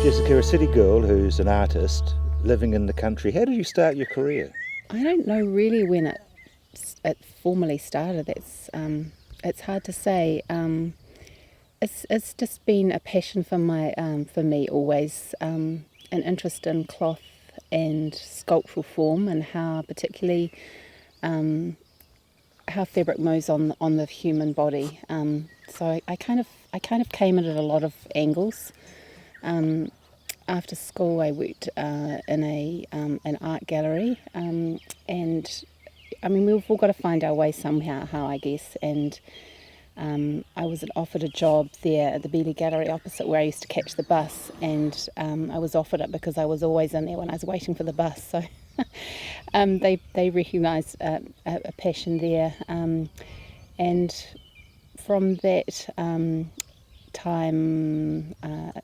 Jessica, a city girl who's an artist living in the country, how did you start your career? I don't know really when it formally started. It's hard to say. It's just been a passion for me always, an interest in cloth and sculptural form and how particularly how fabric moves on the human body. So I kind of came at it a lot of angles. After school, I worked in an art gallery, and I mean we've all got to find our way somehow, how I guess. And I was offered a job there at the Beeley Gallery opposite where I used to catch the bus, and I was offered it because I was always in there when I was waiting for the bus. So they recognised a passion there, and from that time,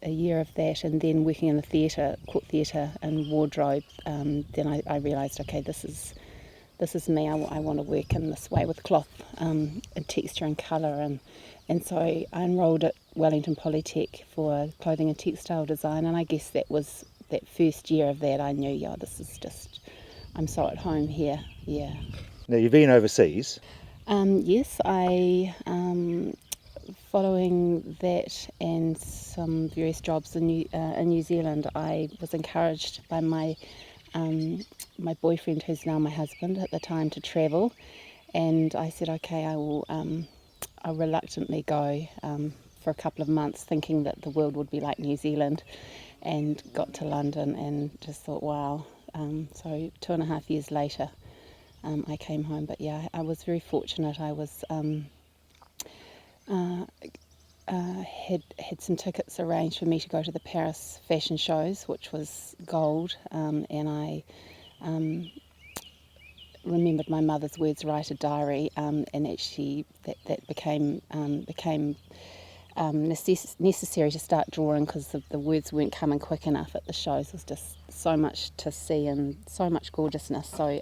a year of that, and then working in the theatre, court theatre and wardrobe, then I realised, okay, this is me. I want to work in this way with cloth, and texture and colour, and so I enrolled at Wellington Polytech for clothing and textile design, and I guess that was that first year of that I knew, yeah, this is just, I'm so at home here, yeah. Now, you've been overseas. Yes, I following that and some various jobs in New Zealand, I was encouraged by my boyfriend, who's now my husband at the time, to travel, and I said, okay, I'll reluctantly go for a couple of months, thinking that the world would be like New Zealand, and got to London and just thought, wow. So 2.5 years later, I came home. But yeah, I was very fortunate. I was had some tickets arranged for me to go to the Paris fashion shows, which was gold, and I remembered my mother's words, write a diary, and actually that became necessary to start drawing because the words weren't coming quick enough at the shows. It was just so much to see and so much gorgeousness. So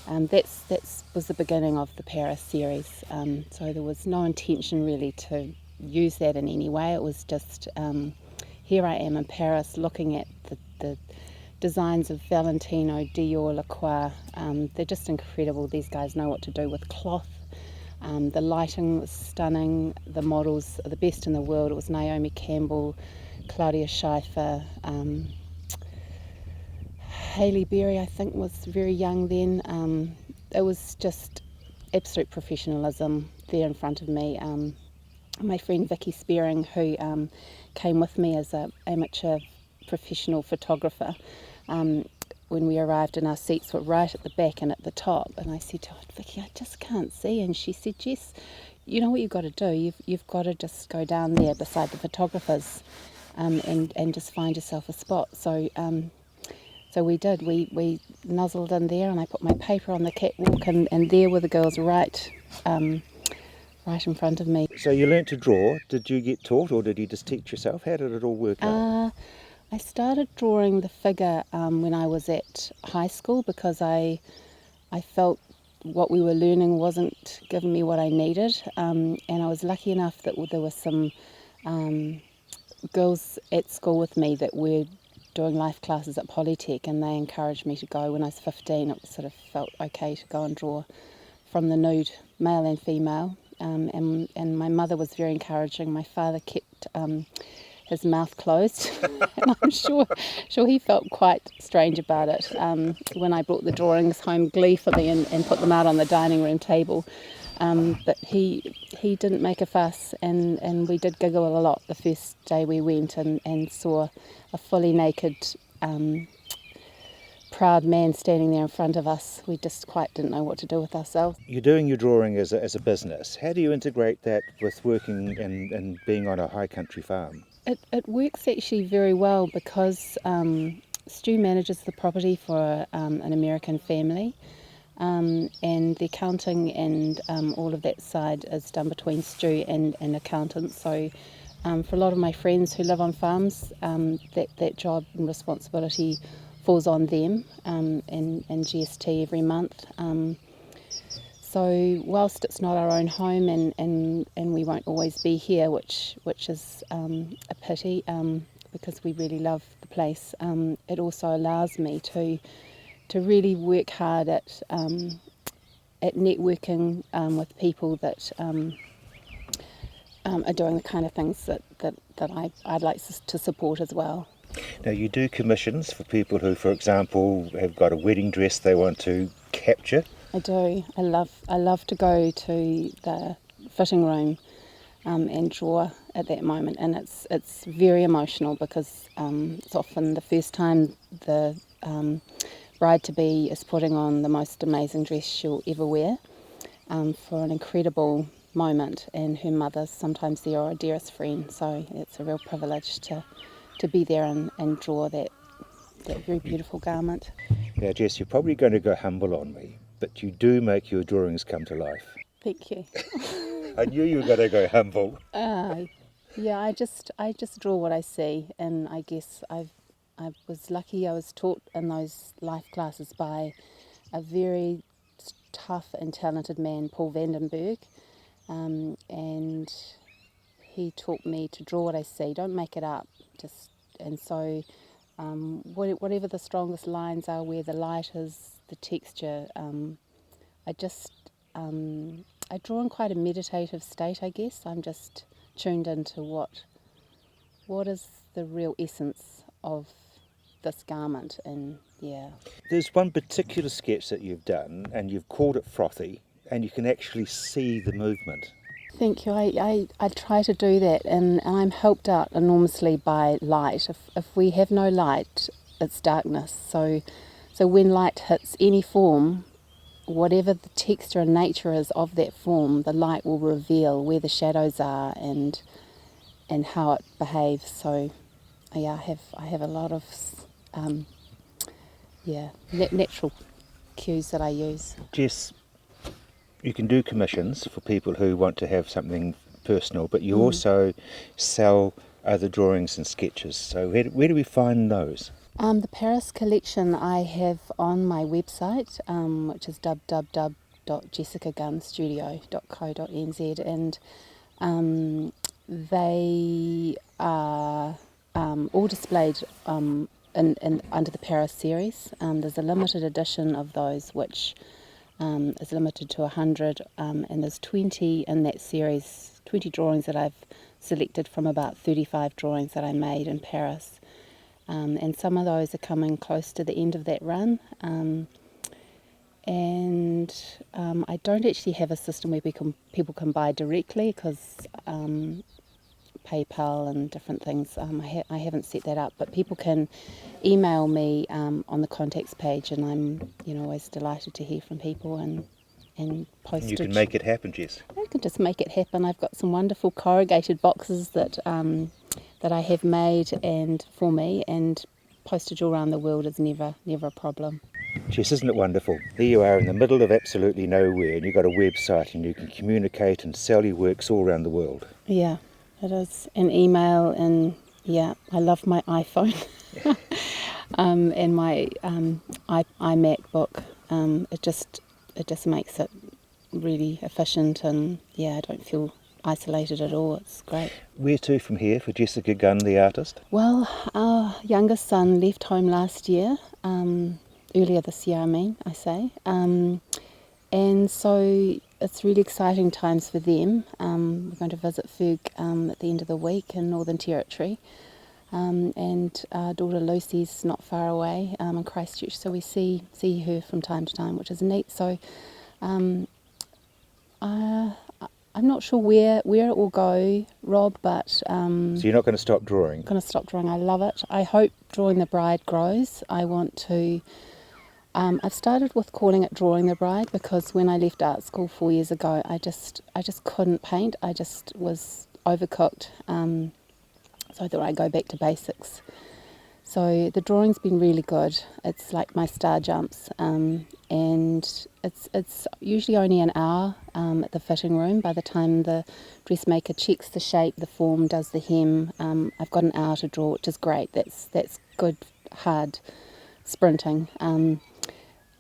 that's was the beginning of the Paris series. So there was no intention really to use that in any way. It was just here I am in Paris looking at the designs of Valentino, Dior, Lacroix. They're just incredible. These guys know what to do with cloth. The lighting was stunning. The models are the best in the world. It was Naomi Campbell, Claudia Schiffer, Hailey Berry, I think, was very young then. It was just absolute professionalism there in front of me. My friend Vicky Spearing, who came with me as an amateur professional photographer, when we arrived, and our seats were right at the back and at the top, and I said to her, Vicky, I just can't see, and she said, Jess, you know what you've got to do, you've got to just go down there beside the photographers, and just find yourself a spot. So we did, we nuzzled in there, and I put my paper on the catwalk, and there were the girls right in front of me. So you learnt to draw. Did you get taught, or did you just teach yourself? How did it all work out? I started drawing the figure when I was at high school, because I felt what we were learning wasn't giving me what I needed, and I was lucky enough that there were some girls at school with me that were doing life classes at Polytech, and they encouraged me to go. When I was 15, it sort of felt okay to go and draw from the nude, male and female, and my mother was very encouraging. My father kept his mouth closed, and I'm sure he felt quite strange about it when I brought the drawings home gleefully and put them out on the dining room table. But he didn't make a fuss, and we did giggle a lot the first day we went and saw a fully naked, proud man standing there in front of us. We just quite didn't know what to do with ourselves. You're doing your drawing as a business. How do you integrate that with working and being on a high country farm? It works actually very well, because Stu manages the property for an American family, and the accounting and all of that side is done between Stu and accountants. So for a lot of my friends who live on farms, that job and responsibility falls on them, and GST every month. So whilst it's not our own home, and we won't always be here, which is a pity, because we really love the place, it also allows me to really work hard at networking with people that are doing the kind of things that I'd like to support as well. Now, you do commissions for people who, for example, have got a wedding dress they want to capture. I do. I love to go to the fitting room and draw at that moment, and it's very emotional because it's often the first time the bride-to-be is putting on the most amazing dress she'll ever wear for an incredible moment, and her mother's sometimes there or a dearest friend, so it's a real privilege to be there and draw that very beautiful garment. Now, Jess, you're probably going to go humble on me, but you do make your drawings come to life. Thank you. I knew you were going to go humble. Yeah, I just draw what I see, and I guess I was lucky. I was taught in those life classes by a very tough and talented man, Paul Vandenberg, and he taught me to draw what I see. Don't make it up. So whatever the strongest lines are, where the light is, the texture. I draw in quite a meditative state, I guess. I'm just tuned into what is the real essence of this garment, and yeah. There's one particular sketch that you've done, and you've called it frothy, and you can actually see the movement. Thank you. I try to do that, and I'm helped out enormously by light. If we have no light, it's darkness. So when light hits any form, whatever the texture and nature is of that form, the light will reveal where the shadows are and how it behaves. So yeah, I have a lot of natural cues that I use. Jess, you can do commissions for people who want to have something personal, but you also sell other drawings and sketches. So where do we find those? The Paris collection I have on my website, which is www.jessicagunnstudio.co.nz, and they are all displayed under the Paris series. There's a limited edition of those, which is limited to 100, and there's 20 in that series, 20 drawings that I've selected from about 35 drawings that I made in Paris. And some of those are coming close to the end of that run. I don't actually have a system where people can buy directly, because PayPal and different things, I haven't set that up, but people can email me on the contacts page, and I'm always delighted to hear from people and postage. You can make it happen, Jess. I can just make it happen. I've got some wonderful corrugated boxes that I have made and for me, and postage all around the world is never a problem. Jess, isn't it wonderful? Here you are in the middle of absolutely nowhere, and you've got a website, and you can communicate and sell your works all around the world. Yeah, it is. An email, and yeah, I love my iPhone and my iMacBook. It just makes it really efficient, and yeah, I don't feel isolated at all. It's great. Where to from here for Jessica Gunn, the artist? Well, our youngest son left home last year, earlier this year, and so it's really exciting times for them. We're going to visit Ferg at the end of the week in Northern Territory, and our daughter Lucy's not far away in Christchurch, so we see her from time to time, which is neat. So I'm not sure where it will go, Rob, but... So you're not going to stop drawing? I'm going to stop drawing. I love it. I hope Drawing the Bride grows. I want to... I've started with calling it Drawing the Bride, because when I left art school 4 years ago, I just couldn't paint. I just was overcooked. So I thought I'd go back to basics. So the drawing's been really good. It's like my star jumps, and it's usually only an hour at the fitting room. By the time the dressmaker checks the shape, the form, does the hem, I've got an hour to draw, which is great. That's good, hard sprinting.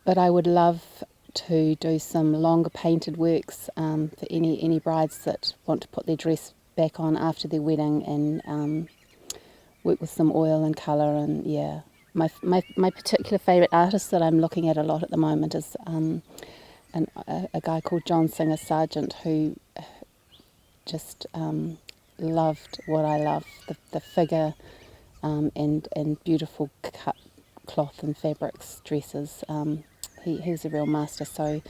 But I would love to do some longer painted works for any brides that want to put their dress back on after their wedding, and work with some oil and colour, and yeah. My particular favourite artist that I'm looking at a lot at the moment is a guy called John Singer Sargent, who just loved what I love, the figure and beautiful cut cloth and fabrics, dresses. He's a real master. So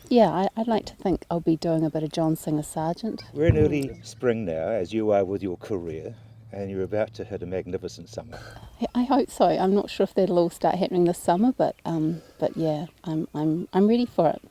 yeah, I'd like to think I'll be doing a bit of John Singer Sargent. We're in early spring now, as you are with your career, and you're about to hit a magnificent summer. I hope so. I'm not sure if that'll all start happening this summer, but yeah, I'm ready for it.